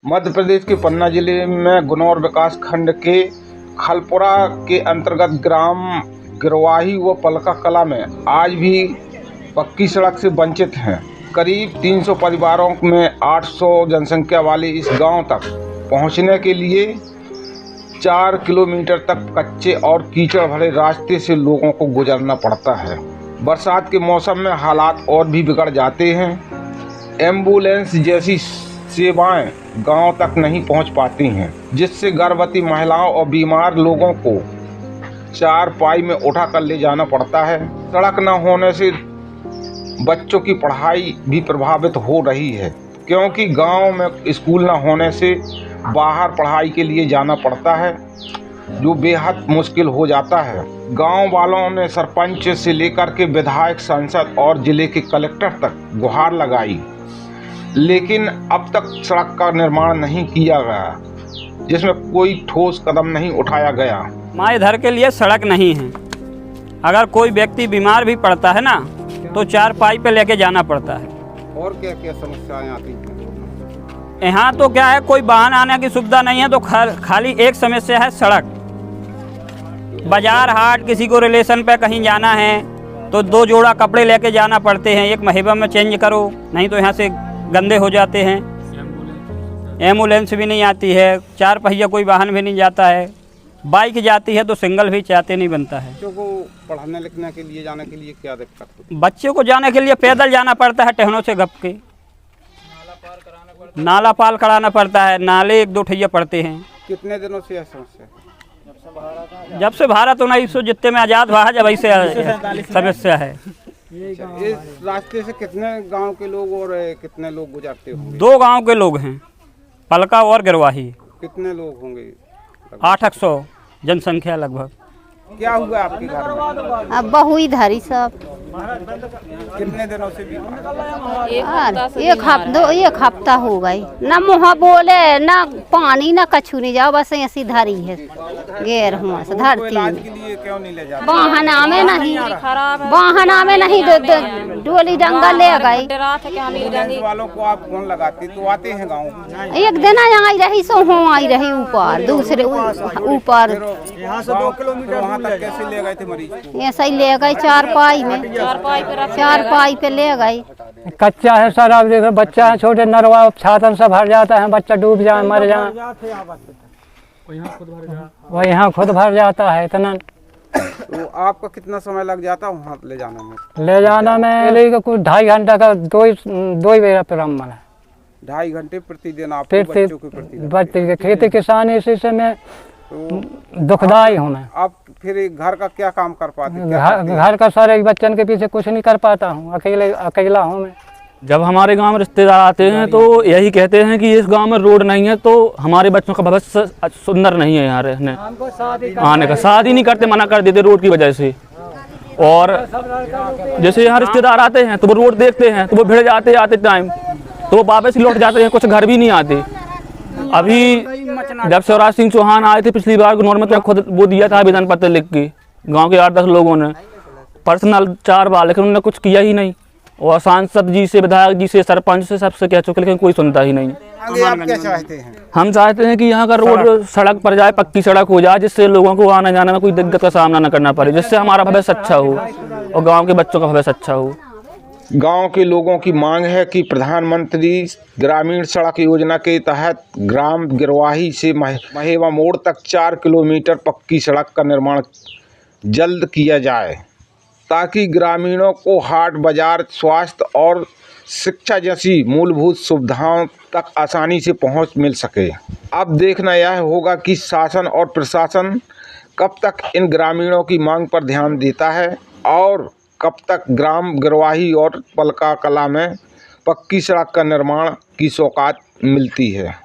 मध्य प्रदेश के पन्ना जिले में गुनौर विकास खंड के खलपुरा के अंतर्गत ग्राम गिरवाही व पलका कला में आज भी पक्की सड़क से वंचित हैं। करीब 300 परिवारों में 800 जनसंख्या वाले इस गांव तक पहुंचने के लिए 4 किलोमीटर तक कच्चे और कीचड़ भरे रास्ते से लोगों को गुजरना पड़ता है। बरसात के मौसम में हालात और भी बिगड़ जाते हैं। एम्बुलेंस जैसी सेवाएं गांव तक नहीं पहुंच पाती हैं, जिससे गर्भवती महिलाओं और बीमार लोगों को चारपाई में उठाकर ले जाना पड़ता है। सड़क न होने से बच्चों की पढ़ाई भी प्रभावित हो रही है, क्योंकि गांव में स्कूल न होने से बाहर पढ़ाई के लिए जाना पड़ता है, जो बेहद मुश्किल हो जाता है। गांव वालों ने सरपंच से लेकर के विधायक, सांसद और जिले के कलेक्टर तक गुहार लगाई, लेकिन अब तक सड़क का निर्माण नहीं किया गया, जिसमें कोई ठोस कदम नहीं उठाया गया। हमारे इधर के लिए सड़क नहीं है। अगर कोई व्यक्ति बीमार भी पड़ता है ना, तो चारपाई पे लेके जाना पड़ता है। और क्या क्या समस्याएं आती हैं? यहाँ तो क्या है, कोई वाहन आने की सुविधा नहीं है, तो खाली एक समस्या है सड़क। बाजार हाट किसी को रिलेशन पे कहीं जाना है तो 2 जोड़ा कपड़े लेके जाना पड़ते हैं, एक महीबा में चेंज करो, नहीं तो यहाँ से गंदे हो जाते हैं। एम्बुलेंस भी नहीं आती है, 4 पहिया कोई वाहन भी नहीं जाता है। बाइक जाती है तो सिंगल भी चाहते नहीं बनता है। बच्चों को पढ़ने लिखने के लिए जाने के लिए क्या दिक्कत होती है? बच्चों को जाने के लिए पैदल जाना पड़ता है, टहनों से गप के। नाला पार कराना पड़ता है, नाले 1-2 ठैया पड़ते हैं। कितने दिनों से यह समस्या है? जब से भारत 1900 जितने में आज़ाद हुआ है, जब ऐसे समस्या है। इस रास्ते से कितने गांव के लोग और कितने लोग गुजरते होंगे? 2 गांव के लोग हैं, पलका और गिरवाही। कितने लोग होंगे? 800 जनसंख्या लगभग। क्या हुआ आपके घर में? अब बहु इधर ही सब कितने दिनों से? एक हफ्ता हो गई। ना मुँह बोले, ना पानी, ना कछु नहीं जाओ, बस ऐसी धरी है गैर हुआ से धरती। इलाज के लिए क्यों नहीं ले जाते? बहाना में नहीं डोली डंगा ले गई। एम्बुलेंस वालों को आप फोन लगाते तो आते हैं गाँव? एक दिन आई रही सो हो आई रही ऊपर, दूसरे ऊपर। यहाँ से 2 किलोमीटर वहाँ तक कैसे ले गए थे मरीज को? ऐसा ही ले गई चारपाई पे ले गई। कच्चा है सर, अब देखो बच्चा है, छोटे नरवा छातन से भर जाता है, बच्चा डूब जाए, मर जाए। वो यहाँ खुद भर जाता है इतना। तो आपका कितना समय लग जाता है वहाँ ले जाने में? ले जाना में कुछ 2.5 घंटा का दो ही बेरा प्रॉब्लम है। 2.5 घंटे प्रतिदिन आप बच्चों के खेती किसानी इसी से मैं दुखदाई हूँ मैं। आप फिर घर का क्या काम कर पाते? घर का सारे बच्चन के पीछे कुछ नहीं कर पाता हूँ, अकेला हूँ मैं। जब हमारे गांव में रिश्तेदार आते हैं तो यही कहते हैं कि इस गांव में रोड नहीं है तो हमारे बच्चों का भविष्य सुंदर नहीं है यहाँ रहने आने का। शादी नहीं करते, मना कर देते रोड की वजह से। और जैसे यहाँ रिश्तेदार आते हैं तो वो रोड देखते हैं तो वो भिड़ जाते आते टाइम, तो वो वापस लौट जाते हैं, कुछ घर भी नहीं आते। अभी जब शिवराज सिंह चौहान आए थे पिछली बार गुनौर में, तो खुद वो दिया था आवेदन पत्र लिख के गांव के 8-10 लोगों ने पर्सनल 4 बार, लेकिन उन्होंने कुछ किया ही नहीं। और सांसद जी से, विधायक जी से, सरपंच से, सबसे कह चुके, लेकिन कोई सुनता ही नहीं। आगे आप क्या चाहते हैं? हम चाहते हैं कि यहाँ का रोड सड़क पर जाए, पक्की सड़क हो जाए, जिससे लोगों को आने जाने में कोई दिक्कत का सामना न करना पड़े, जिससे हमारा भविष्य अच्छा हो और गाँव के बच्चों का भविष्य अच्छा हो। गांव के लोगों की मांग है कि प्रधानमंत्री ग्रामीण सड़क योजना के तहत ग्राम गिरवाही से महेवा मोड़ तक 4 किलोमीटर पक्की सड़क का निर्माण जल्द किया जाए, ताकि ग्रामीणों को हाट बाजार, स्वास्थ्य और शिक्षा जैसी मूलभूत सुविधाओं तक आसानी से पहुंच मिल सके। अब देखना यह होगा कि शासन और प्रशासन कब तक इन ग्रामीणों की मांग पर ध्यान देता है और कब तक ग्राम गिरवाही और पलका कला में पक्की सड़क का निर्माण की सौगात मिलती है।